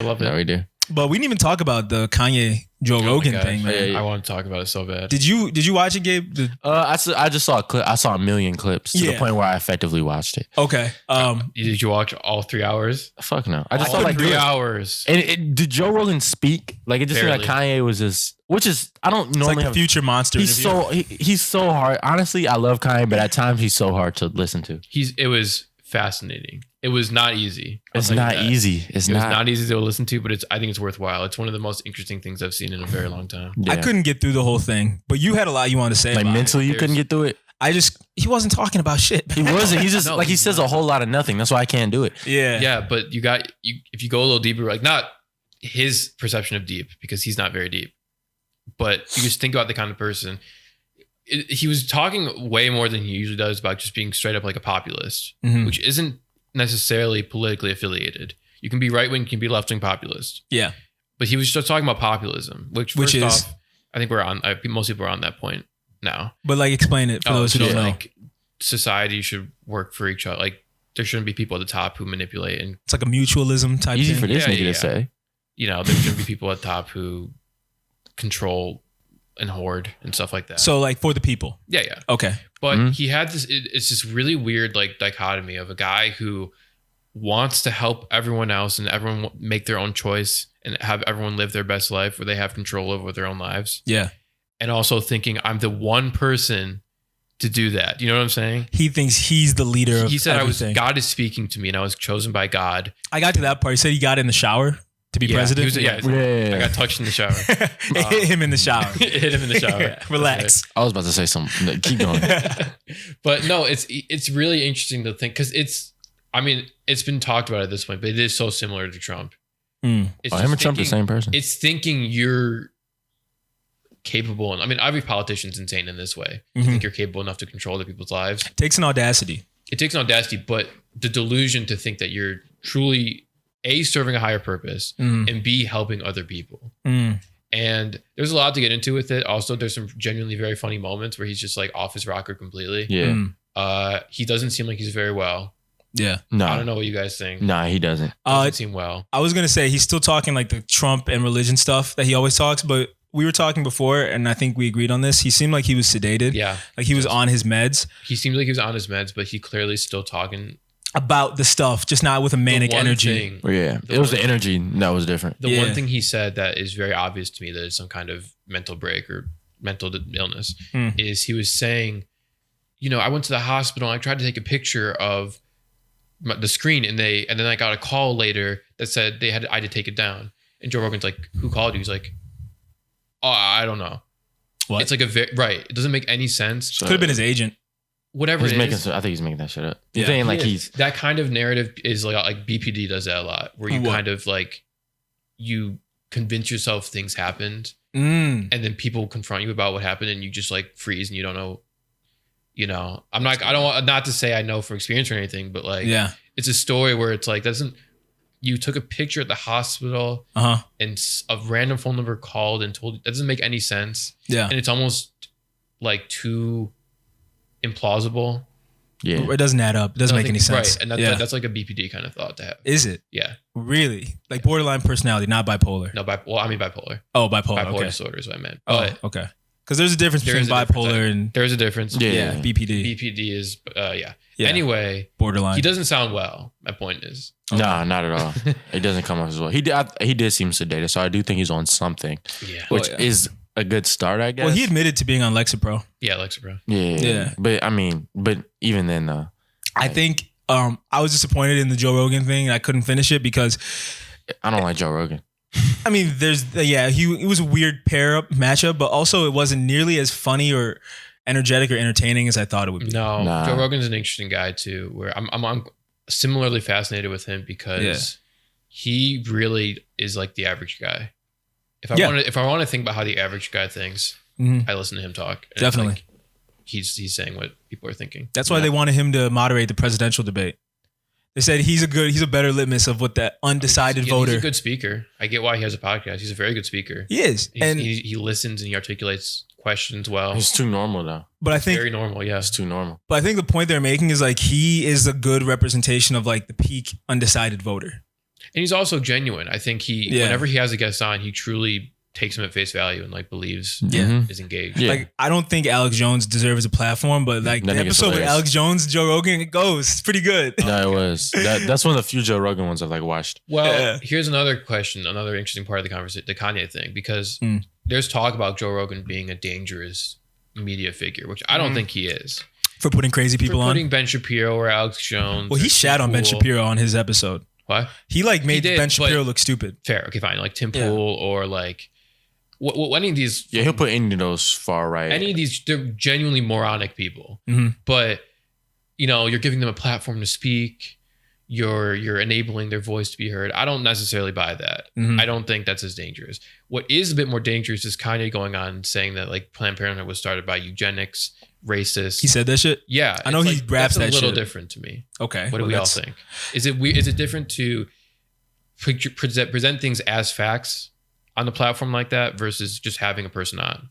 I love it. No, we do. But we didn't even talk about the Kanye Joe Rogan thing, man. I want to talk about it so bad. Did you watch it, Gabe? I just saw a clip. I saw a million clips to the point where I effectively watched it. Okay. Did you watch all 3 hours? Fuck no. I just All saw like 3 hours. And did Joe Rogan speak? Like it just seemed like Kanye was just, which is I don't normally like a future monster. He's so hard. Honestly, I love Kanye, but at times he's so hard to listen to. It was fascinating. It was not easy. It's not easy. It's not easy to listen to, but I think it's worthwhile. It's one of the most interesting things I've seen in a very long time. Yeah. I couldn't get through the whole thing, but you had a lot you wanted to say. Like about mentally, you couldn't get through it. He wasn't talking about shit. He wasn't. He's just he says a whole lot of nothing. That's why I can't do it. Yeah. Yeah, but if you go a little deeper, like not his perception of deep, because he's not very deep, but you just think about the kind of person. He was talking way more than he usually does about just being straight up like a populist, which isn't necessarily politically affiliated. You can be right wing, you can be left wing populist. Yeah. But he was just talking about populism, which is off, I think most people are on that point now. But like explain it for those who don't know. Like society should work for each other. Like there shouldn't be people at the top who manipulate, and it's like a mutualism type easy thing. for this nigga to say. There shouldn't be people at the top who control and hoard and stuff like that. So like for the people. Yeah. Okay. But he had this, it's this really weird like dichotomy of a guy who wants to help everyone else and everyone make their own choice and have everyone live their best life where they have control over their own lives. Yeah. And also thinking I'm the one person to do that. You know what I'm saying? He thinks he's the leader of He said everything. God is speaking to me and I was chosen by God. I got to that part. He said he got in the shower to be president. I got touched in the shower. It hit him in the shower. Hit him in the shower. Relax. I was about to say something. Keep going. But no, it's really interesting to think because it's been talked about at this point, but it is so similar to Trump. It's him and Trump the same person. It's thinking you're capable. And every politician's insane in this way. You think you're capable enough to control other people's lives. It takes an audacity. But the delusion to think that you're truly A, serving a higher purpose, and B, helping other people. And there's a lot to get into with it. Also, there's some genuinely very funny moments where he's just like off his rocker completely. Yeah. He doesn't seem like he's very well. Yeah. No. I don't know what you guys think. Nah, he doesn't. Doesn't seem well. I was going to say he's still talking like the Trump and religion stuff that he always talks, but we were talking before and I think we agreed on this. He seemed like he was sedated. Yeah. Like he was on his meds. He seemed like he was on his meds, but he clearly is still talking about the stuff, just not with a manic energy. It was the energy that was different. The one thing he said that is very obvious to me that is some kind of mental break or mental illness is he was saying, I went to the hospital and I tried to take a picture of the screen and then I got a call later that said I had to take it down. And Joe Rogan's like, who called you? He's like, oh, I don't know. What? It's like right. It doesn't make any sense. Could have been his agent. Whatever I think he's making that shit up. He's saying like that kind of narrative is like BPD does that a lot, where you kind of like you convince yourself things happened, and then people confront you about what happened, and you just like freeze and you don't know. I don't want not to say I know from experience or anything, but like it's a story where it's like you took a picture at the hospital and a random phone number called and told you that doesn't make any sense. Yeah, and it's almost like too implausible. Yeah, it doesn't add up. It doesn't make any sense. Right, and that's like a BPD kind of thought to have. Is it? Yeah. Really? Like borderline personality, not bipolar. No, bipolar. Oh, bipolar. Bipolar disorder is what I meant. But okay. Because there's a difference between bipolar and there's a difference. Yeah. BPD. BPD is yeah. Anyway, borderline. He doesn't sound well. My point is. Okay. No, not at all. It doesn't come off as well. He did seem sedated, so I do think he's on something. Yeah. Which is a good start, I guess. Well, he admitted to being on Lexapro. Yeah, Lexapro. Yeah. But even then, though, I think I was disappointed in the Joe Rogan thing. I couldn't finish it because I don't like Joe Rogan. He was a weird matchup, but also it wasn't nearly as funny or energetic or entertaining as I thought it would be. No, Joe Rogan's an interesting guy too. Where I'm similarly fascinated with him because he really is like the average guy. If I want to think about how the average guy thinks, I listen to him talk. Definitely. Like he's saying what people are thinking. That's why they wanted him to moderate the presidential debate. They said he's a better litmus of what that undecided voter. He's a good speaker. I get why he has a podcast. He's a very good speaker. He is. And he listens and he articulates questions well. He's too normal though. But I think very normal, yeah. It's too normal. But I think the point they're making is like he is a good representation of like the peak undecided voter. he's also genuine. I think whenever he has a guest on, he truly takes him at face value and like believes is engaged. Yeah. Like I don't think Alex Jones deserves a platform, but like the episode with Alex Jones, Joe Rogan, it goes. It's pretty good. No, it was. That's one of the few Joe Rogan ones I've like watched. Well, here's another question, another interesting part of the conversation, the Kanye thing, because there's talk about Joe Rogan being a dangerous media figure, which I don't think he is. For putting crazy people on? Putting Ben Shapiro or Alex Jones. Well, he shat on Ben Shapiro on his episode. What? He like made Ben Shapiro look stupid. Fair. Okay, fine. Like Tim Pool or like any of these. Yeah, he'll put any of those far right. Any of these, they're genuinely moronic people. But, you're giving them a platform to speak. You're enabling their voice to be heard. I don't necessarily buy that. I don't think that's as dangerous. What is a bit more dangerous is Kanye going on and saying that like Planned Parenthood was started by eugenics, racist. He said that shit? Yeah. I know he raps that shit. It's a little different to me. Okay. What do we all think? Is it different to present things as facts on the platform like that versus just having a person on?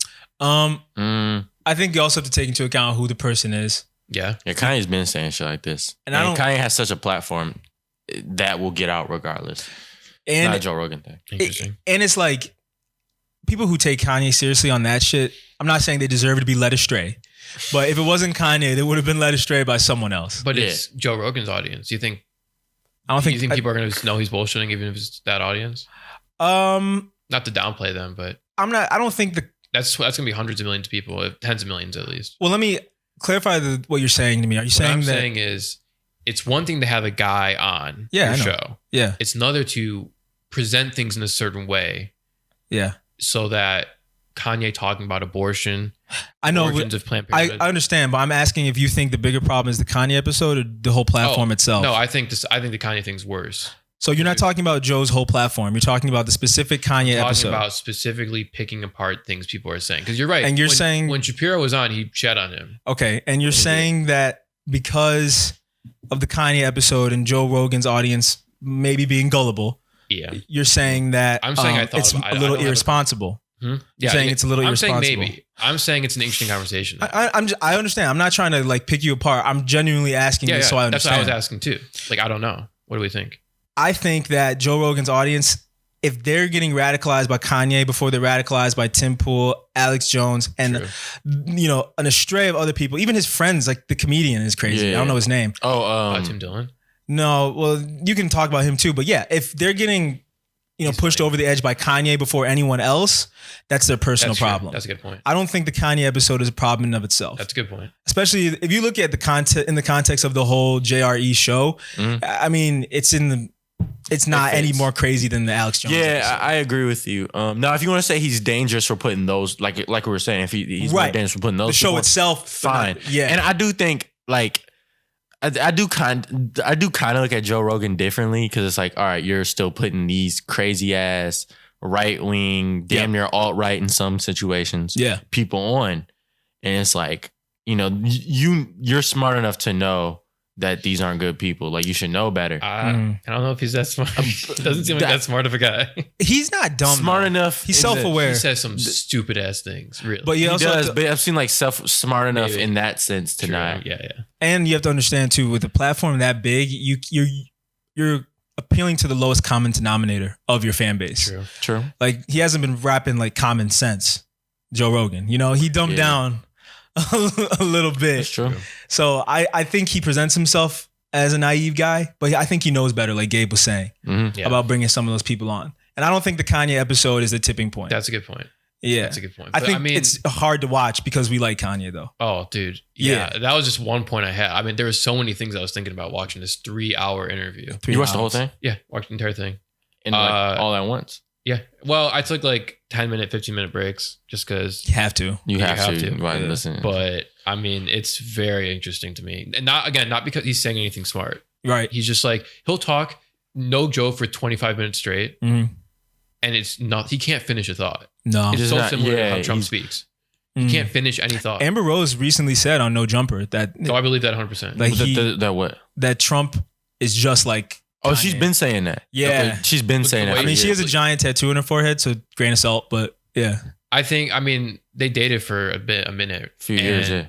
I think you also have to take into account who the person is. Yeah. Kanye's been saying shit like this. And Kanye has such a platform that will get out regardless. And it's not a Joe Rogan thing. Interesting. And it's like people who take Kanye seriously on that shit, I'm not saying they deserve to be led astray. But if it wasn't Kanye, they would have been led astray by someone else. But it's Joe Rogan's audience. You think people are going to know he's bullshitting even if it's that audience? Not to downplay them, but I don't think that's going to be hundreds of millions of people, tens of millions at least. Well, let me clarify what you're saying to me. Are you saying that? What I'm saying is it's one thing to have a guy on your show. Yeah. It's another to present things in a certain way. Yeah. So that Kanye talking about abortion, I know origins of Planned Parenthood. I understand, but I'm asking if you think the bigger problem is the Kanye episode or the whole platform itself. No, I think the Kanye thing's worse. So you're not talking about Joe's whole platform. You're talking about the specific Kanye episode. Talking about specifically picking apart things people are saying. Because you're right. And you're saying when Shapiro was on, he shat on him. Okay. And you're saying that because of the Kanye episode and Joe Rogan's audience maybe being gullible. Yeah. You're saying that I'm saying it's a little irresponsible. Yeah, you're saying it's a little irresponsible. I'm saying maybe. I'm saying it's an interesting conversation. I understand. I'm not trying to like pick you apart. I'm genuinely asking you so I understand. That's what I was asking too. Like, I don't know. What do we think? I think that Joe Rogan's audience, if they're getting radicalized by Kanye before they're radicalized by Tim Pool, Alex Jones, and an astray of other people, even his friends, like the comedian is crazy. I don't know his name. Tim Dillon? No, well, you can talk about him too. But yeah, if they're getting pushed over the edge by Kanye before anyone else, that's their personal problem. That's a good point. I don't think the Kanye episode is a problem in and of itself. That's a good point. Especially if you look at the content in the context of the whole JRE show. I mean, it's not any more crazy than the Alex Jones episode. I agree with you. Now, if you want to say he's dangerous for putting those, like we were saying, if he's more dangerous for putting those, the show itself, fine. And I do think like I do kind of look at Joe Rogan differently because it's like, all right, you're still putting these crazy ass right wing, damn near alt right in some situations, people on, and it's like you're smart enough to know that these aren't good people. Like, you should know better. I don't know if he's that smart. Doesn't seem like that smart of a guy. He's not dumb. Smart enough. He's self-aware. He says some stupid ass things, really. But he does. But I've seen like smart enough in that sense to not. Yeah. And you have to understand too, with a platform that big, you're appealing to the lowest common denominator of your fan base. True. Like, he hasn't been rapping like common sense. Joe Rogan, he dumbed down a little bit. That's true. So I think he presents himself as a naive guy, but I think he knows better, like Gabe was saying, about bringing some of those people on. And I don't think the Kanye episode is the tipping point. That's a good point. Yeah. That's a good point. I think it's hard to watch because we like Kanye, though. Oh, dude. Yeah. That was just one point I had. I mean, there were so many things I was thinking about watching this 3-hour interview. You watched the whole thing? Yeah. Watched the entire thing. And all at once? Yeah. Well, I took like 10-minute, 15-minute breaks just because. You have to. You have to. Right, listen. But I mean, it's very interesting to me. And not because he's saying anything smart. Right. He's just like, he'll talk no joke for 25 minutes straight. Mm-hmm. And it's not, he can't finish a thought. No. It's so similar to how Trump speaks. He can't finish any thought. Amber Rose recently said on No Jumper that. So I believe that 100%. Like that what? That Trump is just like. Oh, she's been saying that. Yeah. Okay. She's been saying that. I mean, she has a giant tattoo on her forehead, so grain of salt, but yeah. I mean, they dated for a minute. A few years, yeah.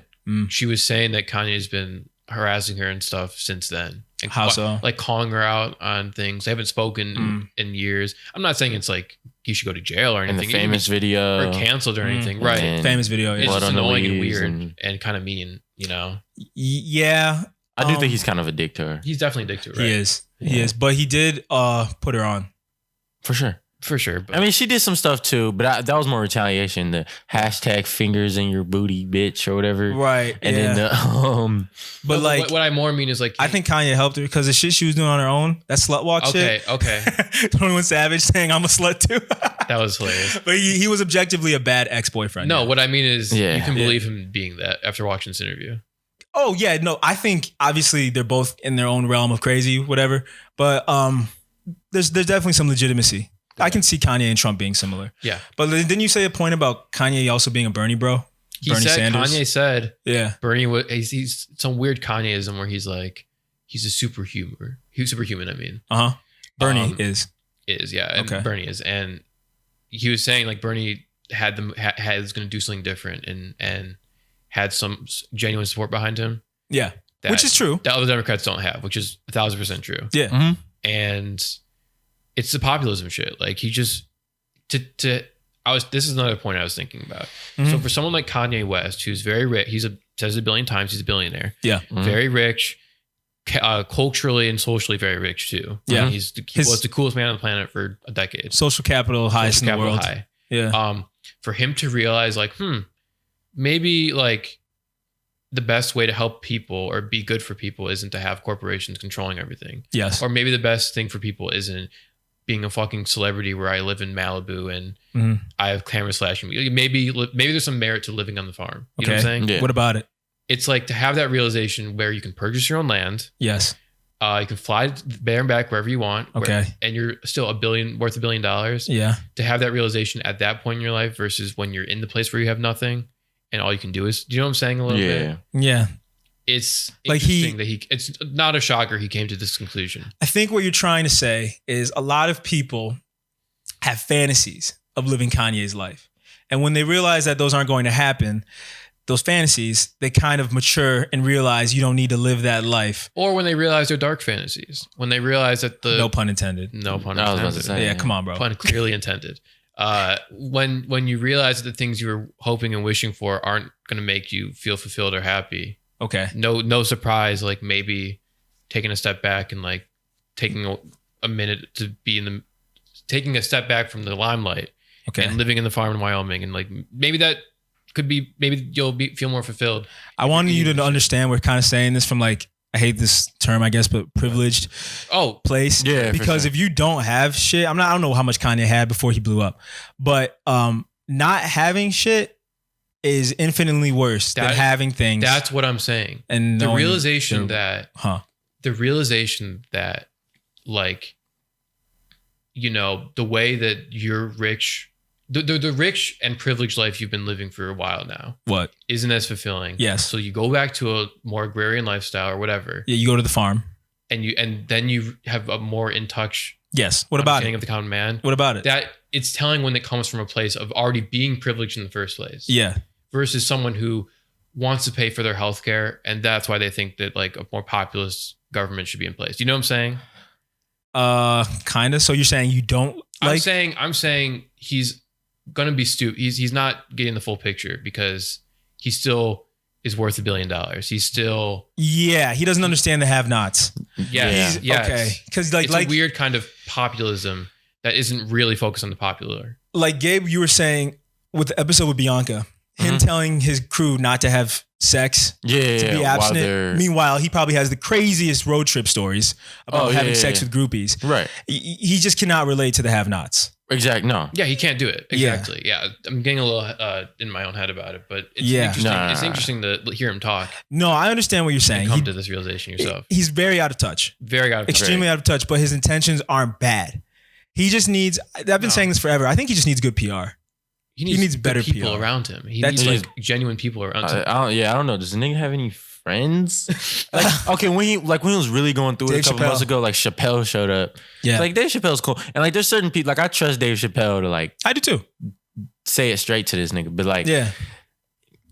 She was saying that Kanye's been harassing her and stuff since then. And How so? Like calling her out on things. They haven't spoken in years. I'm not saying it's like you should go to jail or anything. In the famous video. Or canceled or anything. Right. And famous video. Yeah. It's blood just on the annoying and leaves weird and kind of mean, you know? Yeah. I do think he's kind of a dick to her. He's definitely a dick to her, right? He is. He is. But he did put her on. For sure. For sure. But I mean, she did some stuff too, but that was more retaliation. The hashtag fingers in your booty, bitch, or whatever. Right. And then the but like what I more mean is like I think Kanye helped her because the shit she was doing on her own, that slut walk shit. Okay. 21 Savage saying I'm a slut too. That was hilarious. But he was objectively a bad ex-boyfriend. No, what I mean is you can Yeah. believe him being that after watching this interview. Oh yeah, no, I think obviously they're both in their own realm of crazy, whatever. But there's definitely some legitimacy. I can see Kanye and Trump being similar. Yeah. But didn't you say a point about Kanye also being a Bernie bro? Kanye said yeah. Bernie he's some weird Kanyeism where he's like he's a superhuman. He's superhuman, I mean. Uh-huh. Bernie is, yeah. And Okay. Bernie is. And he was saying like Bernie was going to do something different and had some genuine support behind him. Yeah. Which is true. That other Democrats don't have, which is 1,000% true. Yeah. Mhm. And it's the populism shit. Like he just this is another point I was thinking about. Mhm. So for someone like Kanye West, who's very rich, says a billion times he's a billionaire. Yeah. Mhm. Very rich, culturally and socially very rich too. Yeah. He was the coolest man on the planet for a decade. Social capital highest Social in the capital world. high. Yeah. For him to realize like, maybe like the best way to help people or be good for people isn't to have corporations controlling everything. Yes. Or maybe the best thing for people isn't being a fucking celebrity where I live in Malibu and Mhm. I have cameras flashing me. Maybe there's some merit to living on the farm. You know what I'm saying? Yeah. What about it? It's like to have that realization where you can purchase your own land. Yes. You can fly there and back wherever you want. Okay. And you're still worth $1 billion. Yeah. To have that realization at that point in your life versus when you're in the place where you have nothing and all you can do is, do you know what I'm saying a little bit? Yeah. It's Like interesting that it's not a shocker he came to this conclusion. I think what you're trying to say is a lot of people have fantasies of living Kanye's life. And when they realize that those aren't going to happen, those fantasies, they kind of mature and realize you don't need to live that life. Or when they realize they're dark fantasies. When they realize that No pun intended. No pun I was about to intended. say. Yeah, come on, bro. Pun clearly intended. When you realize that the things you were hoping and wishing for aren't going to make you feel fulfilled or happy, Okay. no surprise, like maybe taking a step back and like taking a minute to be taking a step back from the limelight Okay. and living in the farm in Wyoming, and like maybe that could be, maybe you'll feel more fulfilled. I wanted you to understand we're kind of saying this from like, I hate this term, I guess, but privileged place. Yeah, Because for sure. if you don't have shit, I don't know how much Kanye had before he blew up, but not having shit is infinitely worse than having things. That's what I'm saying. And the knowing realization they're- that like, you know, the way that you're rich, the rich and privileged life you've been living for a while now What? isn't as fulfilling. Yes. So you go back to a more agrarian lifestyle or whatever, Yeah, you go to the farm. and then you have a more in touch Yes. What about understanding it? of the common man. What about it? That it's telling when it comes from a place of already being privileged in the first place. Yeah. Versus someone who wants to pay for their healthcare, and that's why they think that like a more populist government should be in place. You know what I'm saying? Kind of. So you're saying you don't like? I'm saying he's gonna be stupid. He's not getting the full picture because he still is worth $1 billion. He's still Yeah, he doesn't understand the have-nots. yes. Okay, because It's a weird kind of populism that isn't really focused on the popular. like Gabe, you were saying with the episode with Bianca, him telling his crew not to have sex, to be abstinent. Meanwhile, he probably has the craziest road trip stories about having sex with groupies. Right. He just cannot relate to the have-nots. Exactly. No. Yeah, he can't do it. Exactly. Yeah. I'm getting a little in my own head about it, but it's interesting. It's interesting to hear him talk. No, I understand what you're saying. And come to this realization yourself. He's very out of touch. Very out of touch. Extremely out of touch, but his intentions aren't bad. He just needs, I've been saying this forever. I think he just needs good PR. He needs better good people PR. around him. He needs like genuine people around him. I don't know. Does the nigga have any friends? When he was really going through it a couple months ago, like Chappelle showed up. Yeah. Like Dave Chappelle's cool. And like there's certain people, like I trust Dave Chappelle to like I do too. say it straight to this nigga. But like Yeah.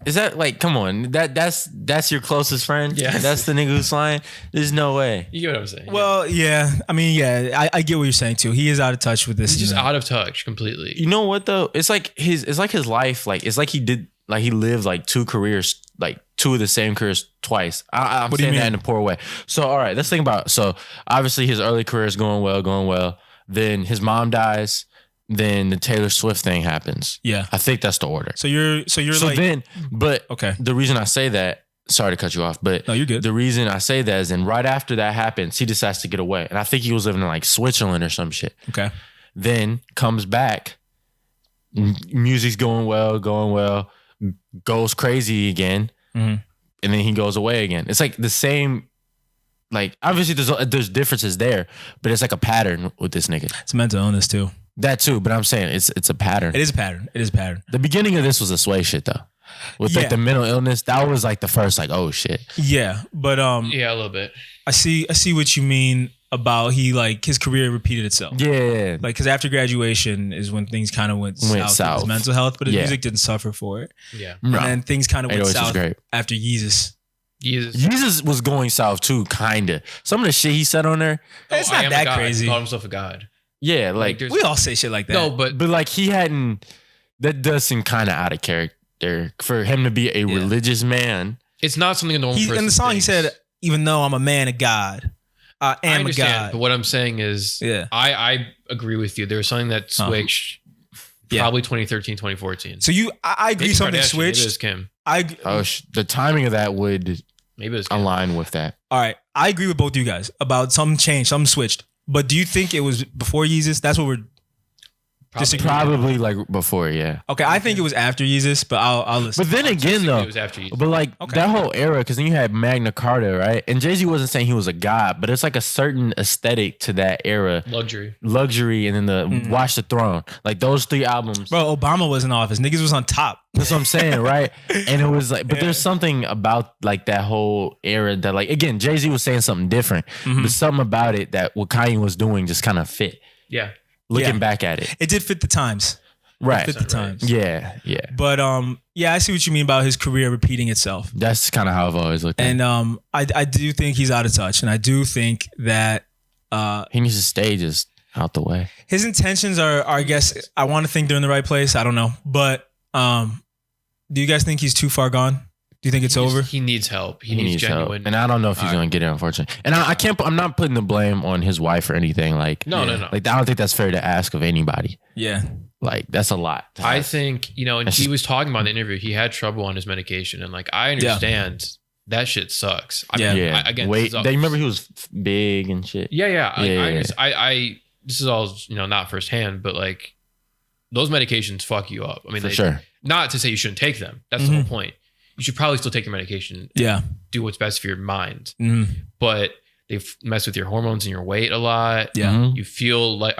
Is that like, come on, that's your closest friend? Yeah. That's the nigga who's lying? There's no way. You get what I'm saying? Well, yeah. I mean, yeah, I get what you're saying too. He is out of touch with this. He's just out of touch completely. You know what though? It's like his life, like it's like he lived like two careers, like two of the same careers twice. I'm saying that in a poor way. So all right, let's think about. So obviously his early career is going well. Then his mom dies. Then the Taylor Swift thing happens. Yeah, I think that's the order. So you're like then, but okay. The reason I say that, sorry to cut you off, but no, you're good. The reason I say that is, then right after that happens, he decides to get away, and I think he was living in like Switzerland or some shit. Okay. Then comes back, music's going well, goes crazy again, and then he goes away again. It's like the same. Like obviously there's differences there, but it's like a pattern with this nigga. It's mental illness too. That too, but I'm saying it's a pattern. It is a pattern. The beginning of this was a sway shit though. With like the mental illness, that was like the first like, oh shit. Yeah, but yeah, a little bit. I see what you mean about his career repeated itself. Yeah. Like, because after graduation is when things kind of went south with his mental health, but his music didn't suffer for it. Yeah. And then things kind of went south after Yeezus. Yeezus was going south too, kind of. Some of the shit he said on there. It's not that crazy. He called himself a god. Yeah, like we all say shit like that. No, but like he hadn't. That does seem kind of out of character for him to be a religious man. It's not something a normal person in the song. thinks. He said, "Even though I'm a man of God, I am a god." But what I'm saying is, I agree with you. There was something that switched. Probably 2013, 2014. So I agree. Something switched. Maybe it was Kim. The timing of that would maybe it was align with that. All right, I agree with both you guys about something changed, something switched. But do you think it was before Yeezus? That's what we're probably like before, yeah. Okay, I think it was after Yeezus, but I'll listen. But then again, though, it was after Yeezus. But like that whole era, because then you had Magna Carta, right? And Jay-Z wasn't saying he was a god, but it's like a certain aesthetic to that era, luxury, and then the Watch the Throne, like those three albums. Bro, Obama was in office. Niggas was on top. That's what I'm saying, right? And it was like, but there's something about like that whole era that, like, again, Jay-Z was saying something different, but something about it that what Kanye was doing just kind of fit. Yeah. Looking back at it. It did fit the times. Right. It fit the times. Yeah. But I see what you mean about his career repeating itself. That's kind of how I've always looked at it. And I do think he's out of touch. And I do think that he needs to stay just out the way. His intentions are, I guess, I want to think they're in the right place. I don't know. But do you guys think he's too far gone? Do you think it's over? He needs help. He needs genuine help. And I don't know if he's going to get it, unfortunately. And I'm not putting the blame on his wife or anything. Like, no. Like, I don't think that's fair to ask of anybody. Yeah. Like, that's a lot. I think, and he was talking about in the interview, he had trouble on his medication. And like, I understand that shit sucks. Again, they remember he was big and shit. Yeah. I this is all, not firsthand, but like, those medications fuck you up. I mean, for sure. Not to say you shouldn't take them. That's the whole point. You should probably still take your medication. Yeah. Do what's best for your mind. But they mess with your hormones and your weight a lot. Yeah. You feel like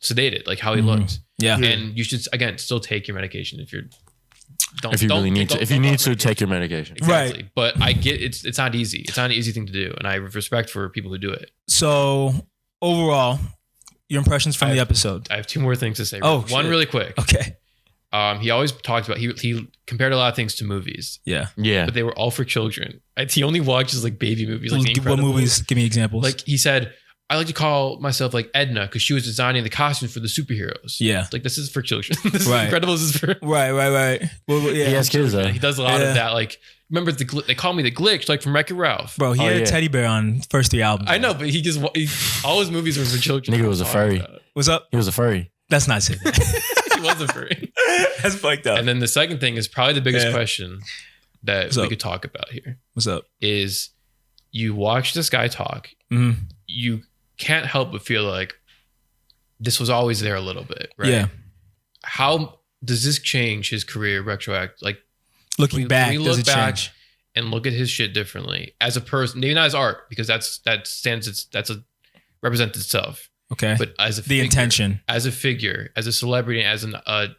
sedated, like how he looks. Yeah. And you should, again, still take your medication if you need to take your medication. Exactly. Right. But I get it's not easy. It's not an easy thing to do. And I have respect for people who do it. So overall, your impressions from the episode. I have two more things to say. One really quick. Okay. He always talked about, he compared a lot of things to movies. Yeah. But they were all for children. He only watches like baby movies. Like what movies? Give me examples. Like he said, I like to call myself like Edna because she was designing the costumes for the superheroes. Yeah. Like this is for children. This is Incredibles is for... Right. Well, yeah. He has kids though. He does a lot of that. Like, remember they call me the Glitch, like from Wreck-It Ralph. Bro, he had a teddy bear on first 3 albums. I know, but all his movies were for children. Nigga was a furry. What's up? He was a furry. That's not it. He was a furry. That's fucked up. And then the second thing is probably the biggest question that we could talk about here. What's up? Is you watch this guy talk, you can't help but feel like this was always there a little bit, right? Yeah. How does this change his career retroact? Like looking back, does it change? And look at his shit differently as a person, maybe not as art because represents itself. Okay. But as a intention, as a figure, as a celebrity, as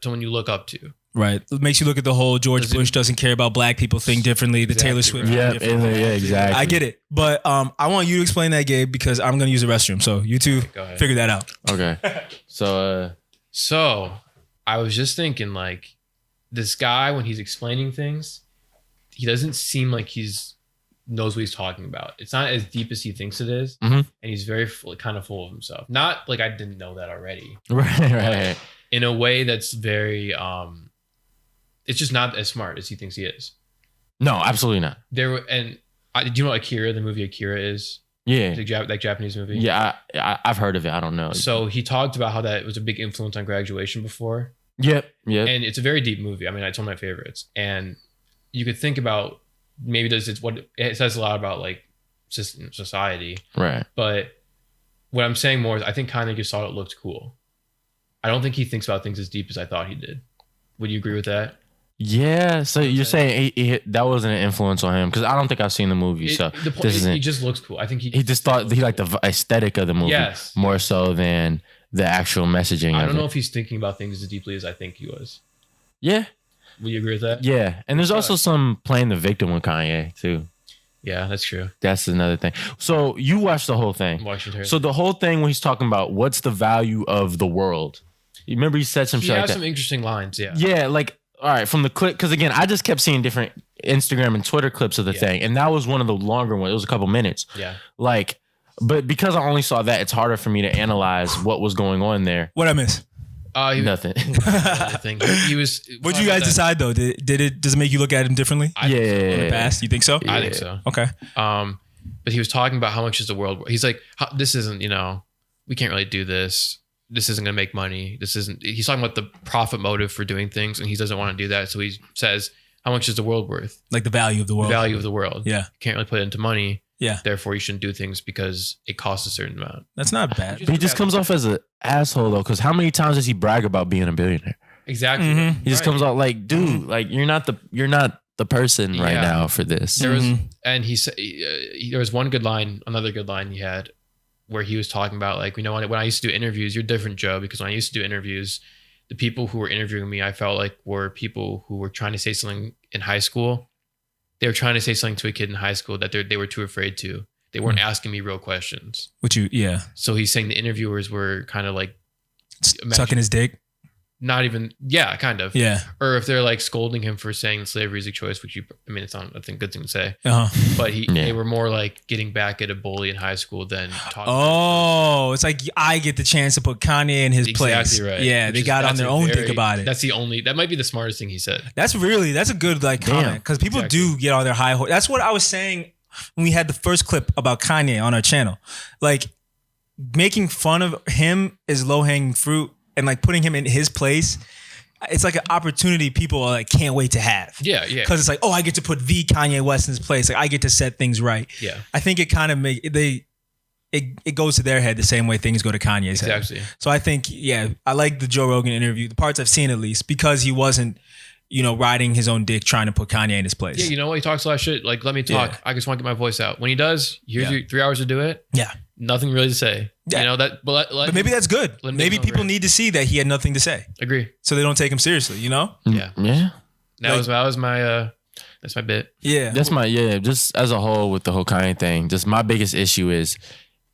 someone you look up to. Right. It makes you look at the whole George Bush doesn't care about black people thing differently. The Taylor Swift. Yeah, exactly. I get it. But I want you to explain that, Gabe, because I'm going to use the restroom. So you two figure that out. Okay. So I was just thinking, like, this guy, when he's explaining things, he doesn't seem like knows what he's talking about. It's not as deep as he thinks it is. And he's very kind of full of himself. Not like I didn't know that already. Right. In a way that's very, it's just not as smart as he thinks he is. No, absolutely not. Do you know what Akira, the movie Akira is? Yeah. That Japanese movie? Yeah, I've heard of it. I don't know. So he talked about how that was a big influence on Graduation before. Yep. And it's a very deep movie. I mean, it's one of my favorites. And you could think about maybe it says a lot about like society. Right. But what I'm saying more is I think Kanye just thought it looked cool. I don't think he thinks about things as deep as I thought he did. Would you agree with that? Yeah. So you're saying that wasn't an influence on him? Because I don't think I've seen the movie. It just looks cool. I think he just thought he liked the aesthetic of the movie more so than the actual messaging. I don't know if he's thinking about things as deeply as I think he was. Yeah. Would you agree with that? Yeah. And there's also some playing the victim with Kanye too. Yeah, that's true. That's another thing. So you watched the whole thing. So the whole thing when he's talking about what's the value of the world. You remember he said some shit like that. He has some interesting lines, yeah. Yeah, like, all right, from the clip, because again, I just kept seeing different Instagram and Twitter clips of the thing, and that was one of the longer ones. It was a couple minutes. Yeah. Like, but because I only saw that, it's harder for me to analyze what was going on there. What'd I miss? Nothing. He was. What did you guys decide though? Does it make you look at him differently? Yeah. In the past, you think so? I think so. Okay. But he was talking about how much is the world. He's like, this isn't. We can't really do this. This isn't going to make money. This isn't. He's talking about the profit motive for doing things, and he doesn't want to do that. So he says, how much is the world worth? Like the value of the world. The value of the world. Yeah. You can't really put it into money. Yeah. Therefore, you shouldn't do things because it costs a certain amount. That's not bad. But he just comes off as an asshole though, because how many times does he brag about being a billionaire? Exactly. He just comes out like, dude, like you're not the person right now for this. There was, and he said there was one good line, another good line he had, where he was talking about like, when I used to do interviews, you're different, Joe, because when I used to do interviews, the people who were interviewing me, I felt like were people who were trying to say something in high school. They were trying to say something to a kid in high school that they were too afraid to. They weren't asking me real questions. So he's saying the interviewers were kind of like sucking his dick. Not even, kind of. Yeah. Or if they're like scolding him for saying slavery is a choice, which it's not, I think, good thing to say. But they were more like getting back at a bully in high school than talking. Oh, it's like I get the chance to put Kanye in his place. Exactly right. Yeah, they got on their own dick about it. That might be the smartest thing he said. That's a good like comment, because people do get on their high horse. That's what I was saying when we had the first clip about Kanye on our channel. Like, making fun of him is low hanging fruit. And like putting him in his place, it's like an opportunity people are like can't wait to have. Yeah. Because it's like, oh, I get to put the Kanye West in his place. Like I get to set things right. Yeah. I think it kind of it goes to their head the same way things go to Kanye's head. Exactly. So I think, I like the Joe Rogan interview, the parts I've seen at least, because he wasn't, riding his own dick trying to put Kanye in his place. Yeah, you know what? He talks a lot of shit. Like, let me talk. I just want to get my voice out. When he does, here's your 3 hours to do it. Yeah. Nothing really to say. Yeah. But maybe that's good. Maybe people need to see that he had nothing to say. Agree. So they don't take him seriously, Yeah. Yeah. That was my that's my bit. Yeah. That's just as a whole with the whole Kanye thing, just my biggest issue is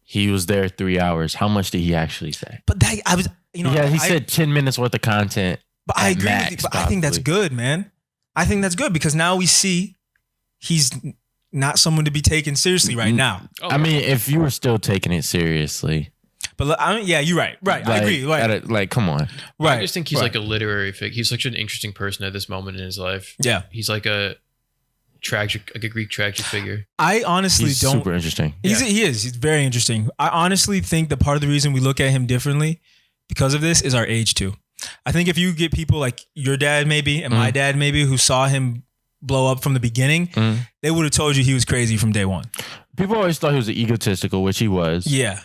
he was there 3 hours. How much did he actually say? But he said 10 minutes worth of content. But I agree with you. But I think that's good, man. I think that's good because now we see he's not someone to be taken seriously right now. Oh, I mean, if you were still taking it seriously. But you're right. Right. Like, I agree. Like, come on. Right. I just think he's like a literary figure. He's such an interesting person at this moment in his life. Yeah. He's like a Greek tragic figure. I honestly He's super interesting. He is. He's very interesting. I honestly think that part of the reason we look at him differently because of this is our age too. I think if you get people like your dad maybe and my dad maybe who saw him blow up from the beginning, they would have told you he was crazy from day one. People always thought he was egotistical, which he was. Yeah.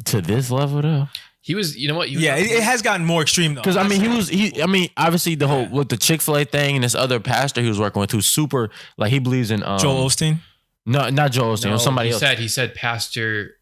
To this level though. He was, you know what? It has gotten more extreme though. Because obviously the whole with the Chick-fil-A thing and this other pastor he was working with who's super like he believes in Joel Osteen? No, not Joel Osteen. No, it was somebody else. He said Pastor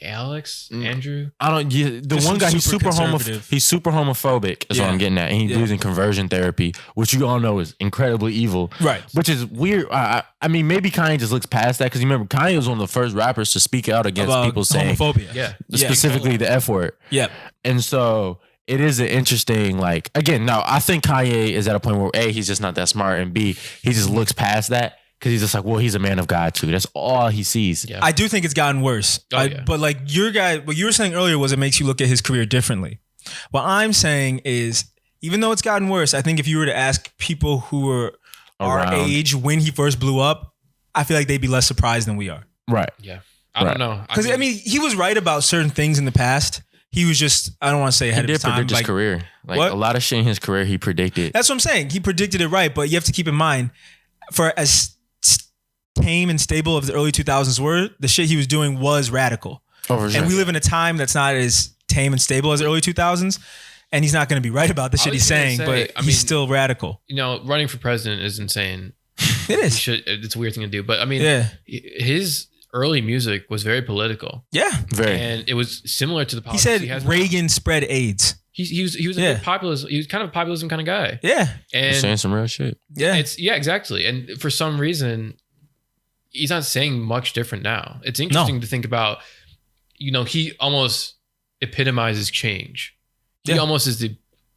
Andrew. I don't. Yeah, the one guy he's super homophobic. Is what I'm getting at, and he believes in conversion therapy, which you all know is incredibly evil. Right. Which is weird. I mean, maybe Kanye just looks past that because you remember Kanye was one of the first rappers to speak out against people saying homophobia. Yeah. Specifically the F word. Yeah. And so it is an interesting, like, again, now I think Kanye is at a point where A, he's just not that smart, and B, he just looks past that because he's just like, well, he's a man of God too. That's all he sees. Yeah. I do think it's gotten worse. But like what you were saying earlier was it makes you look at his career differently. What I'm saying is, even though it's gotten worse, I think if you were to ask people who were our age when he first blew up, I feel like they'd be less surprised than we are. Right. Yeah. I don't know. Because I mean, he was right about certain things in the past. He was just, I don't want to say ahead of his time. He did predict his career. Like a lot of shit in his career, he predicted. That's what I'm saying. He predicted it right, but you have to keep in mind, for as tame and stable of the early 2000s were, the shit he was doing was radical. Oh, for sure. And we live in a time that's not as tame and stable as the early 2000s. And he's not going to be right about the shit he's saying, but he's still radical. You know, running for president is insane. It is. It's a weird thing to do. But I mean, his early music was very political. Yeah. Very. And it was similar to the politics he said Reagan spread AIDS. He was a populism. He was kind of a populism kind of guy. Yeah. And he's saying some real shit. Yeah. Exactly. And for some reason, he's not saying much different now. It's interesting to think about, you know, he almost epitomizes change. He almost is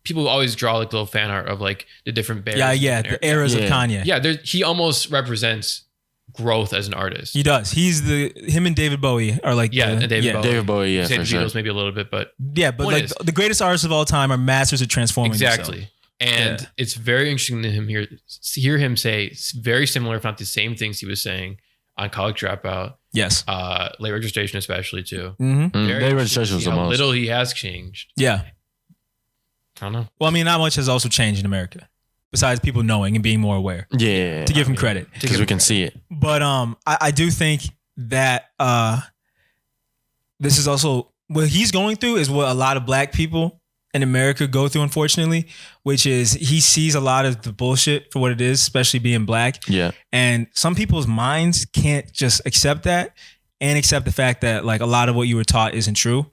people always draw like little fan art of like the different bears. The eras of Kanye. Yeah, he almost represents growth as an artist. He does. Him and David Bowie are like David Bowie. David Bowie, yeah, Say for the sure. Beatles maybe a little bit, but but like the greatest artists of all time are masters of transforming exactly. Themselves. And it's very interesting to hear him say very similar, if not the same things he was saying on College Dropout. Yes. Late Registration especially too. Late Registration was the most. Little he has changed. Yeah. I don't know. Well, I mean, not much has also changed in America, besides people knowing and being more aware. Yeah. To give him credit. Because we can see it. But I do think that this is also what he's going through is what a lot of black people in America go through, unfortunately, which is he sees a lot of the bullshit for what it is, especially being black. Yeah. And some people's minds can't just accept that and accept the fact that like a lot of what you were taught isn't true.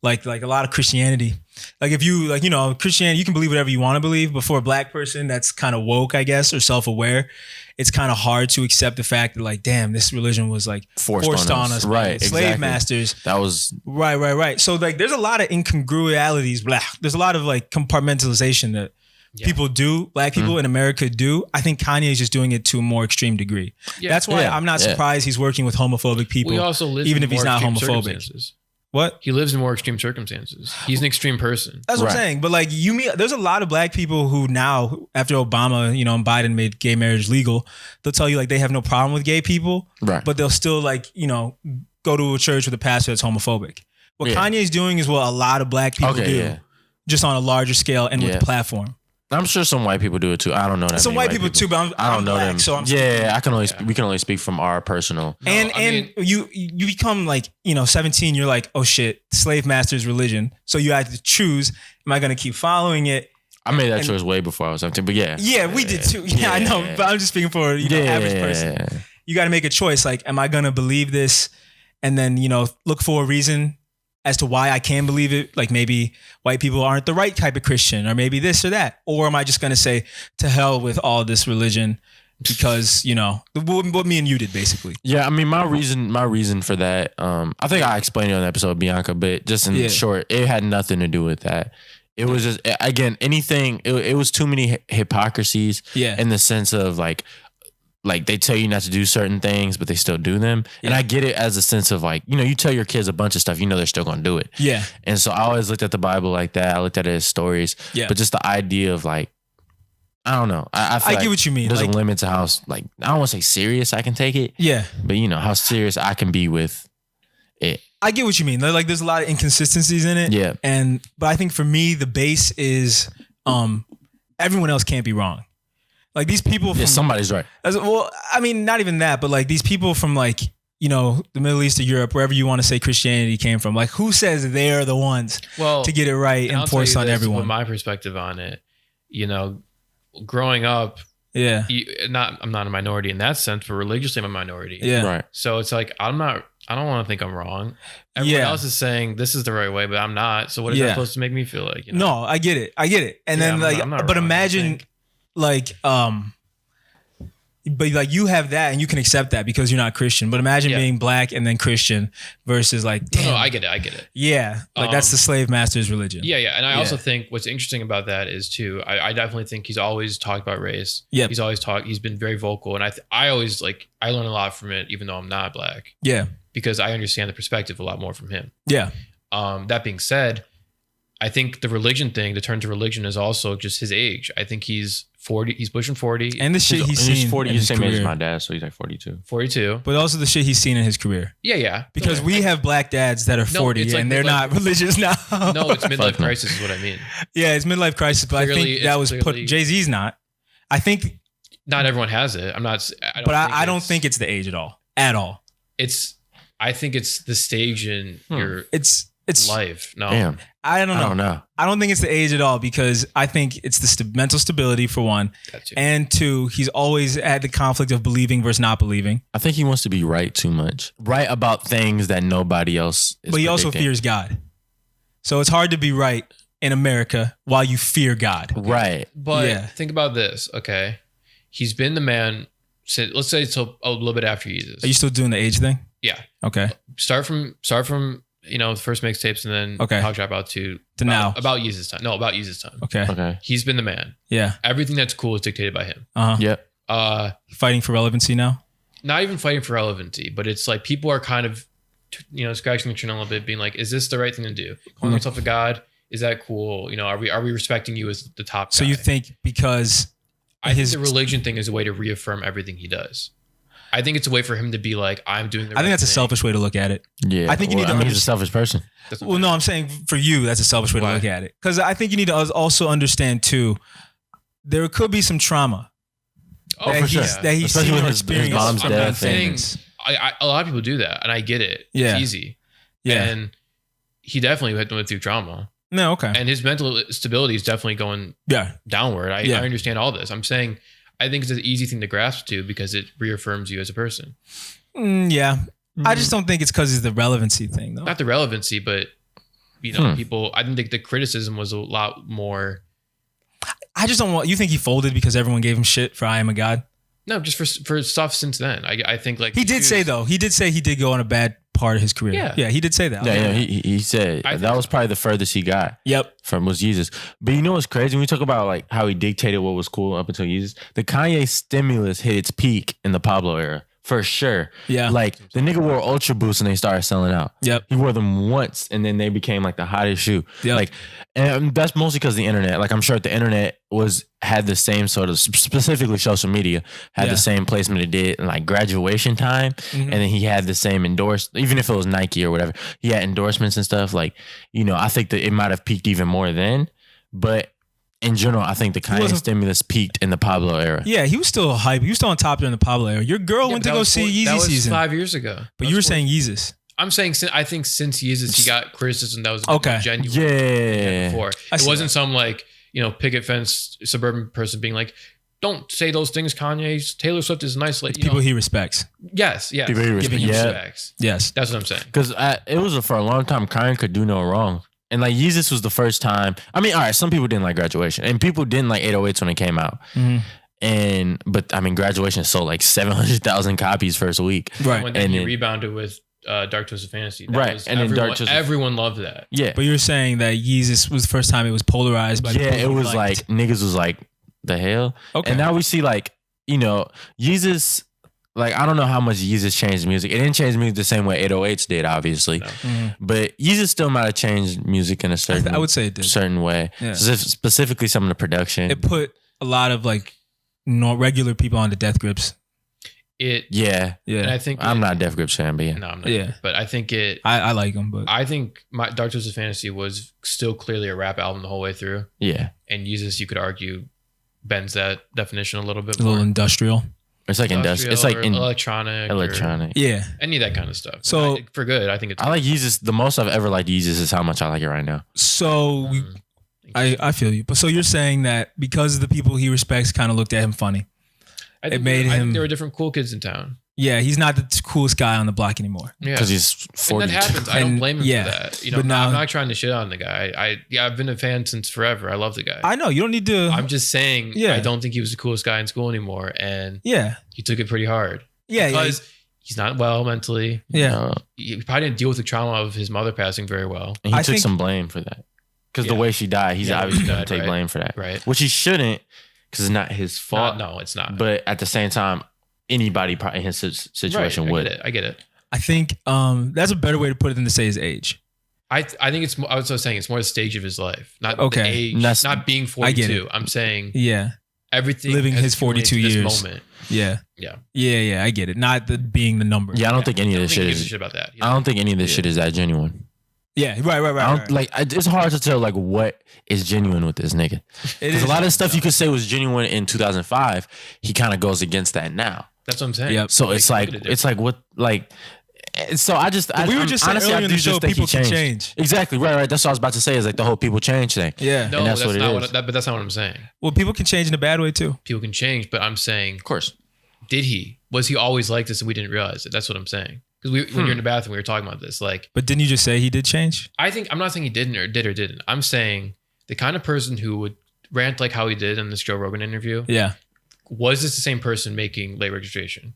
Like a lot of Christianity. Like if you like, you know, Christianity, you can believe whatever you want to believe, but for a black person that's kind of woke, I guess, or self-aware, it's kind of hard to accept the fact that like, damn, this religion was like forced on us. Right. Slave masters. That was right. So like there's a lot of incongruities. There's a lot of like compartmentalization that people do, black people in America do. I think Kanye is just doing it to a more extreme degree. Yeah. That's why I'm not surprised he's working with homophobic people. We also live even in if he's not homophobic. Circumstances. What? He lives in more extreme circumstances. He's an extreme person. That's what I'm saying. But like there's a lot of black people who now, after Obama, you know, and Biden made gay marriage legal, they'll tell you like they have no problem with gay people, but they'll still like, you know, go to a church with a pastor that's homophobic. What Kanye's doing is what a lot of black people do, just on a larger scale and with the platform. I'm sure some white people do it too. I don't know that. Some white people too, but I don't know black, them. So we can only speak from our personal. And you become like, you know, 17. You're like, oh shit, slave master's religion. So you had to choose. Am I going to keep following it? I made that choice way before I was 17. But we did too. Yeah, I know. But I'm just speaking for average person. You got to make a choice. Like, am I going to believe this, and then look for a reason as to why I can believe it, like maybe white people aren't the right type of Christian, or maybe this or that, or am I just going to say to hell with all this religion because what me and you did basically? Yeah, I mean my reason for that, I think I explained it on the episode, Bianca, but just in short, it had nothing to do with that. It was just again anything. It was too many hypocrisies. In the sense of like they tell you not to do certain things, but they still do them. And I get it as a sense of like, you tell your kids a bunch of stuff, they're still going to do it. Yeah. And so I always looked at the Bible like that. I looked at it as stories. Yeah. But just the idea of like, I don't know. I feel get what you mean. There's a limit to how, like, I don't want to say serious I can take it. Yeah. But how serious I can be with it. I get what you mean. Like there's a lot of inconsistencies in it. Yeah. But I think for me, the base is everyone else can't be wrong. Like these people from somebody's right. Well, I mean, not even that, but like these people from like, the Middle East or Europe, wherever you want to say Christianity came from, like who says they're the ones to get it right and force on everyone? My perspective on it, growing up, I'm not a minority in that sense, but religiously I'm a minority. Yeah. Right. So it's like, I don't want to think I'm wrong. Everyone else is saying this is the right way, but I'm not. So what is that supposed to make me feel like? No, I get it. And then but imagine like, But like you have that and you can accept that because you're not Christian. But imagine Yeah. being black and then Christian versus like, damn. No, I get it. Yeah. Like that's the slave master's religion. Yeah. And I Yeah. also think what's interesting about that is too, I definitely think he's always talked about race. Yep. He's been very vocal. And I always I learn a lot from it, even though I'm not black, Yeah. because I understand the perspective a lot more from him. Yeah. That being said, I think the religion thing, the turn to religion is also just his age. I think he's 40, he's pushing 40. And the shit he's seen. He's 40, in he's his the same age as career. my dad, so he's like 42. 42. But also the shit he's seen in his career. Yeah. Because we have black dads that are 40 it's like and they're midlife- not religious now. No, it's midlife Fuck no. crisis is what I mean. Yeah, it's midlife crisis, but I Clearly, think that was it's put. clearly- Jay-Z's not. I think, Not everyone has it. I'm not. I don't think it's the age at all. At all. I think it's the stage in your It's life. No. Damn. I don't know. I don't know. I don't think it's the age at all because I think it's the mental stability for one, That too. and two, he's always had the conflict of believing versus not believing. I think he wants to be right too much. Right about things that nobody else is But he also predicting. fears God. So it's hard to be right in America while you fear God. Right. But Yeah. think about this. Okay, he's been the man since, let's say, so a little bit after Jesus. Are you still doing the age thing? Yeah. Okay. Start from the first mixtapes and then Okay. Talk Trap Out to now. about Jesus time. No, about Jesus time. Okay. Okay. He's been the man. Yeah. Everything that's cool is dictated by him. Uh-huh. Yep. Fighting for relevancy now? Not even fighting for relevancy, but it's like people are kind of, scratching the chin a little bit, being like, "Is this the right thing to do? Calling yourself a god, is that cool? Are we respecting you as the top?" So guy? you think because I think the religion thing is a way to reaffirm everything he does. I think it's a way for him to be like, "I'm doing the." I think right that's a thing. selfish way to look at it. Yeah. I think you need to he's a selfish person. That's Well, no, I'm saying for you, that's a selfish way Why? to look at it. Because I think you need to also understand too, there could be some trauma Oh, that for he's sure. that he's Especially seen with or his experienced mom's from death that and- things. A lot of people do that, and I get it. Yeah. It's easy. Yeah. And he definitely went through trauma, No. Okay. and his mental stability is definitely going Yeah. downward. I Yeah. understand all this. I'm saying I think it's an easy thing to grasp to because it reaffirms you as a person. Yeah. I just don't think it's because it's the relevancy thing though. Not the relevancy, but people. I didn't think the criticism was a lot more. I just don't want. You think he folded because everyone gave him shit for "I am a god"? No, just for stuff since then. I think like He did say though. He did say he did go on a bad part of his career. Yeah. Yeah. He did say that. Yeah, he said I think that was so. probably the furthest he got Yep. from was Jesus. But you know what's crazy? When we talk about like how he dictated what was cool up until Jesus, the Kanye stimulus hit its peak in the Pablo era. For sure. Yeah. Like the nigga wore Ultra Boosts and they started selling out. Yep. He wore them once and then they became like the hottest shoe. Yep. Like, and that's mostly because the internet. Like I'm sure the internet had the same sort of, specifically social media, had Yeah. the same placement it did in like graduation time. Mhm. And then he had the same even if it was Nike or whatever, he had endorsements and stuff. Like, I think that it might have peaked even more then. But in general, I think the Kanye wasn't- stimulus peaked in the Pablo era. Yeah. He was still hype. He was still on top during the Pablo era. Your girl went to go see that Yeezy was season, 5 years ago. but you were saying Yeezus. I'm saying I think since Yeezus he got criticism that was Okay. genuine. Yeah. Before I it see wasn't some like picket fence suburban person being like, "Don't say those things, Kanye. Taylor Swift is nice." Like People he respects. yes, People he giving him respect- yeah. respects. Yes. That's what I'm saying. Because it was for a long time, Kanye could do no wrong. And like Yeezus was the first time. I mean, all right, some people didn't like Graduation. And people didn't like 808s when it came out. Mhm. But I mean, Graduation sold like 700,000 copies first week. Right. When And he then- rebounded with Dark Twisted Fantasy, Right, was and then Dark everyone, Twisted- everyone loved that. Yeah. But you're saying that Yeezus was the first time it was polarized by the Yeah, people it he was liked. like, niggas was like, the hell? Okay. And now we see like, Yeezus, like, I don't know how much Yeezus changed music. It didn't change music the same way 808s did, obviously. No. Mhm. But Yeezus still might have changed music in a certain I would say it did. certain way. Yeah. Specifically some of the production. It put a lot of like regular people onto death grips. Yeah. Yeah. And I think I'm not a Death Grips fan, but yeah. No, I'm not. Yeah. But I think I like them, but I think my Dark Twisted Fantasy was still clearly a rap album the whole way through, Yeah. and Yeezus, you could argue, bends that definition a little bit a more. little industrial. It's like industrial. It's like or in electronic. electronic. Yeah. Or any of that kind of stuff. So- For good, I think it's. I like Yeezus. The most I've ever liked Yeezus is how much I like it right now. So I feel you. But so you're saying that because the people he respects kind of looked at him funny. I think made I him- think there were different cool kids in town. Yeah, he's not the coolest guy on the block anymore. Yeah, because he's 42. And that happens. I don't blame him yeah, for that. You know, but now- I'm not trying to shit on the guy. I've been a fan since forever. I love the guy. I know you don't need to. I'm just saying. Yeah. I don't think he was the coolest guy in school anymore, and yeah, he took it pretty hard. yeah, Because he's not well mentally. yeah. He probably didn't deal with the trauma of his mother passing very well. And he I took think- some blame for that. Because Yeah. the way she died, he's Yeah, obviously she going died, to take right. blame for that. Right. Which he shouldn't, because it's not his fault. No, it's not. But at the same time, anybody probably in his situation Right, would. I get it. I think that's a better way to put it than to say his age. I think it's. I was saying it's more the stage of his life, not Okay. the age, That's- not being I get 42. it. I'm saying Yeah, everything Living has his 42 accumulated to years. this moment. yeah, Yeah. yeah. I get it. Not the being the number. Yeah, I don't think any I of don't this think shit he gives a is. shit about that. I don't think any of this shit is that genuine. Yeah, right. I don't like. It's hard to tell like what is genuine with this nigga. Because a lot of stuff you could say was genuine in 2005, he kind of goes against that now. That's what I'm saying. Yep. So it's like look at it it's like what like. So I just we were just saying honestly, earlier I in the do just show, think he people can changed. change. Exactly right. That's what I was about to say. Is like the whole people change thing. Yeah. No, And that's, that's what it not is. but that's not what I'm saying. Well, people can change in a bad way too. People can change, but I'm saying, Of course. did he? Was he always like this and we didn't realize it? That's what I'm saying. Because when you're in the bathroom, we were talking about this. Like, But didn't you just say he did change? I'm not saying he didn't or did or didn't. I'm saying the kind of person who would rant like how he did in this Joe Rogan interview. Yeah. Was this the same person making late registration?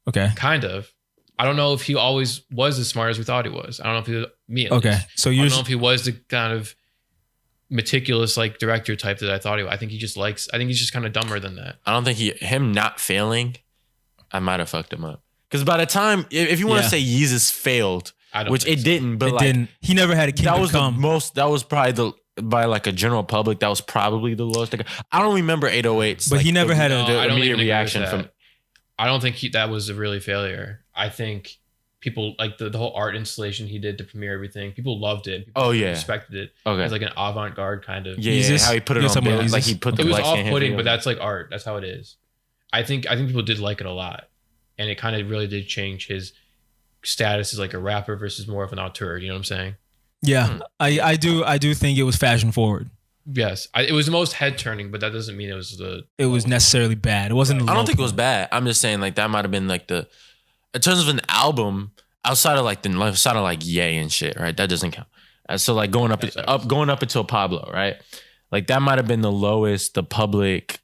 Okay. Kind of. I don't know if he always was as smart as we thought he was. I don't know if he was me. At Okay. least. So I you're don't know if he was the kind of meticulous like director type that I thought he was. I think he's just kind of dumber than that. I don't think him not failing, I might have fucked him up. Because by the time, if you want to Yeah. say Yeezus failed, I don't which think it so. didn't, but it like didn't. He never had a kingdom that was come. the most. That was probably by like a general public. That was probably the lowest. I don't remember 808s, But he never had a- No, the I don't immediate even agree with reaction that. from. I don't think that was a really failure. I think people like the whole art installation he did to premiere everything. People loved it. People Oh, yeah. respected it. Okay. It was like an avant-garde kind of. Yeah, Yeezus? how he put it You're on, talking about bill, like Yeezus? he put the It was black skin off-putting, heavy but on. that's like art. That's how it is. I think people did like it a lot, and it kind of really did change his status as like a rapper versus more of an auteur. You know what I'm saying? Yeah. I do think it was fashion forward. Yes, it was the most head turning, but that doesn't mean it was the. It was necessarily bad. It wasn't. I don't think it was bad. I'm just saying like that might have been like in terms of an album outside of like Ye and shit, right? That doesn't count. So like going up until Pablo, right? Like that might have been the lowest the public.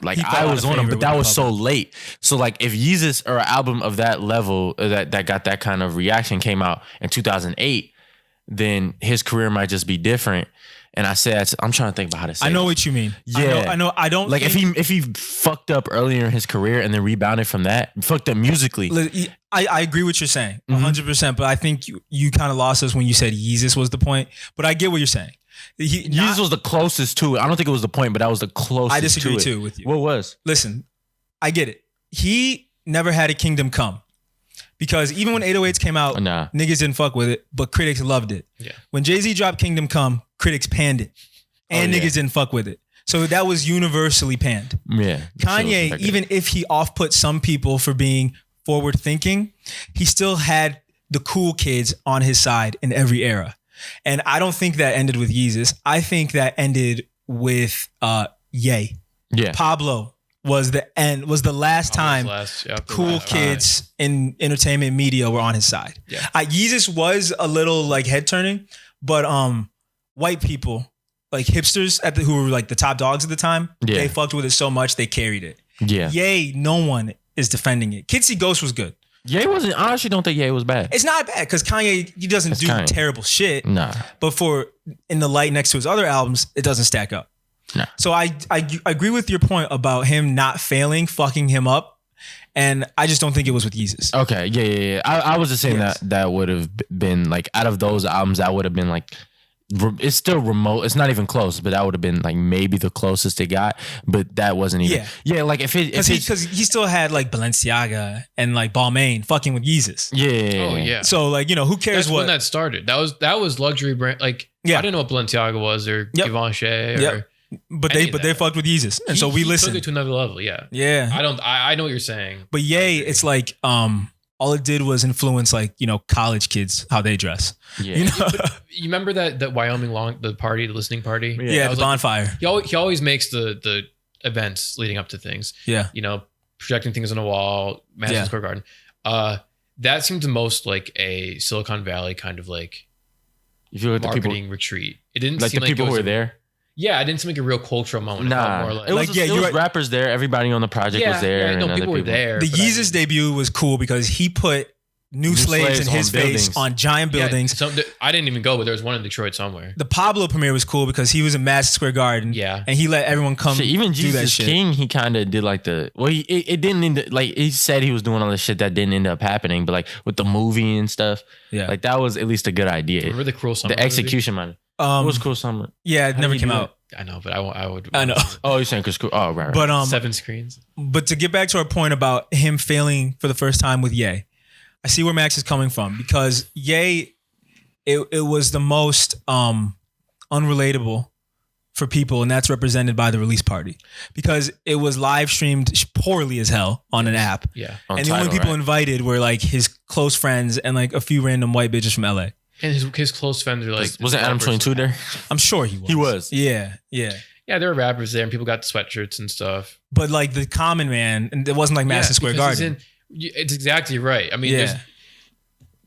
Like He fell I out was of on him, favor but with that the was so public. late. So like if Yeezus or an album of that level that got that kind of reaction came out in 2008, then his career might just be different. And I said, I'm trying to think about how to say. I know this. what you mean. Yeah. I know. I don't Like think, if he fucked up earlier in his career and then rebounded from that, fucked up musically. I agree what you're saying, Mhm. 100%. But I think you kind of lost us when you said Yeezus was the point. But I get what you're saying. Yeezus was the closest to it. I don't think it was the point, but that was the closest. I disagree to it. too with you. What was? Listen, I get it. He never had a kingdom come because even when 808s came out, Nah. niggas didn't fuck with it, but critics loved it. Yeah. When Jay-Z dropped Kingdom Come, critics panned it, and Oh, yeah. niggas didn't fuck with it. So that was universally panned. Yeah. Kanye, even if he off-put some people for being forward thinking, he still had the cool kids on his side in every era. And I don't think that ended with Yeezus. I think that ended with Ye. Yeah. Pablo was the last time cool kids in entertainment media were on his side. Yeah. Yeezus was a little like head turning, but white people, like hipsters who were like the top dogs at the time, Yeah. they fucked with it so much they carried it. Yeah. Ye, no one is defending it. Kids See Ghost was good. Ye wasn't. I honestly don't think Ye was bad. It's not bad because Kanye, he doesn't That's do Kanye. terrible shit, Nah. but for in the light next to his other albums, it doesn't stack up. Nah. So I agree with your point about him not failing, fucking him up, and I just don't think it was with Yeezus. Okay. Yeah. I was just saying Yes. that would have been like out of those albums, that would have been like. It's still remote. It's not even close, but that would have been like maybe the closest it got. But that wasn't even. Yeah. Like if Because he still had like Balenciaga and like Balmain fucking with Yeezus. Yeah. Oh yeah. So like, who cares That's what? when that started. That was luxury brand. Like Yeah. I didn't know what Balenciaga was or Yep. Givenchy or. Yep. But any they of they that. fucked with Yeezus, and so we He listened. took it to another level. Yeah. Yeah. I know what you're saying. But Ye, it's like all it did was influence like college kids how they dress. Yeah. You know? You remember that Wyoming the listening party? Yeah. Yeah, That the was like- bonfire. he always makes the events leading up to things. Yeah. projecting things on a wall, Madison Square Garden. That seemed the most like a Silicon Valley kind of like you feel like marketing retreat. It didn't like seem the like people who were there. Yeah, it didn't seem like a real cultural moment. Nah, more like, it was rappers there. Everybody on the project was there. Yeah, no, people were there. The Yeezus debut was cool because he put new slaves in his face on giant buildings. Yeah, I didn't even go, but there was one in Detroit somewhere. The Pablo premiere was cool because he was in Madison Square Garden. Yeah, and he let everyone come. Even do Jesus that shit. King, he kind of did like it didn't end like he said he was doing all this shit that didn't end up happening, but like with the movie and stuff, like that was at least a good idea. Remember the Cruel Summer? The execution, man. What was Cruel Summer? Yeah, it never came out. I know, but I would. I know. Oh, you're saying because oh right. But 7 screens. But to get back to our point about him failing for the first time with Ye, I see where Max is coming from because Ye, it was the most unrelatable for people, and that's represented by the release party because it was live streamed poorly as hell on an app. Yeah, and the only people invited were like his close friends and like a few random white bitches from LA. And his close friends are like... Wasn't Adam 22 there? I'm sure he was. He was. Yeah. Yeah, there were rappers there and people got sweatshirts and stuff. But like the common man, and it wasn't like Madison Square Garden. It's exactly right. I mean, there's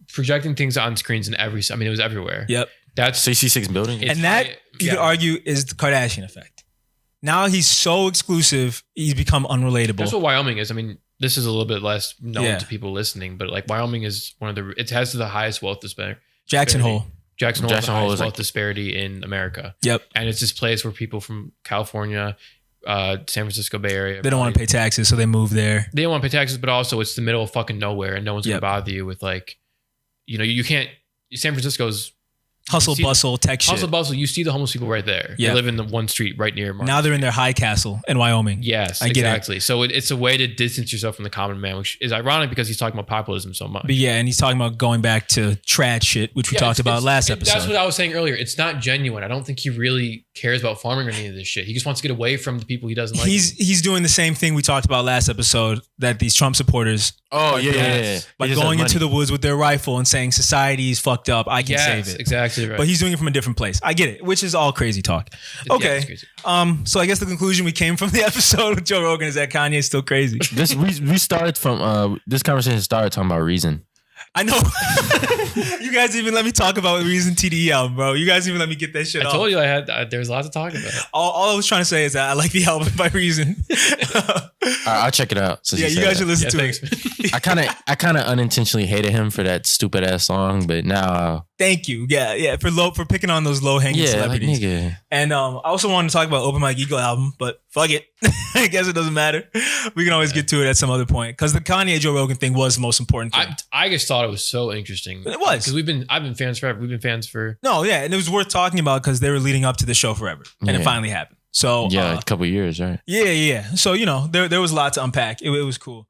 projecting things on screens in it was everywhere. Yep. That's 66 buildings. And that, you could argue, is the Kardashian effect. Now he's so exclusive, he's become unrelatable. That's what Wyoming is. I mean, this is a little bit less known to people listening, but like Wyoming is it has the highest wealth disparity. Jackson Hole is the highest wealth disparity in America. Yep. And it's this place where people from California, San Francisco Bay Area, they don't want to pay taxes, so they move there. They don't want to pay taxes, but also it's the middle of fucking nowhere, and no one's gonna bother you with like, you can't. San Francisco's hustle bustle tech shit. Hustle bustle. You see the homeless people right there. They live in the one street right near Market Now they're in their high castle in Wyoming. Yes, exactly. So it's a way to distance yourself from the common man, which is ironic because he's talking about populism so much. But yeah, and he's talking about going back to trad shit, which we talked about last episode. That's what I was saying earlier. It's not genuine. I don't think he really cares about farming or any of this shit. He just wants to get away from the people he doesn't like. He's doing the same thing we talked about last episode that these Trump supporters by going into the woods with their rifle and saying society is fucked up. I can save it. Exactly right. But he's doing it from a different place. I get it, which is all crazy talk. Okay. So I guess the conclusion we came from the episode with Joe Rogan is that Kanye is still crazy. We started from this conversation started talking about Reason. I know. You guys even let me talk about Reason TDE album, bro. You guys even let me get that shit off. I told you there was a lot to talk about. All I was trying to say is that I like the album by Reason. I'll check it out. Yeah, you guys should listen to it. I kind of unintentionally hated him for that stupid ass song, but now thank you. Yeah, for picking on those low hanging celebrities. Like, and I also wanted to talk about Open Mike Eagle album, but fuck it. I guess it doesn't matter. We can always get to it at some other point because the Kanye Joe Rogan thing was the most important thing. I just thought it was so interesting. It was because I've been fans forever. We've been fans for and it was worth talking about because they were leading up to the show forever, and it finally happened. So a couple years, right? Yeah. So there was a lot to unpack. It was cool.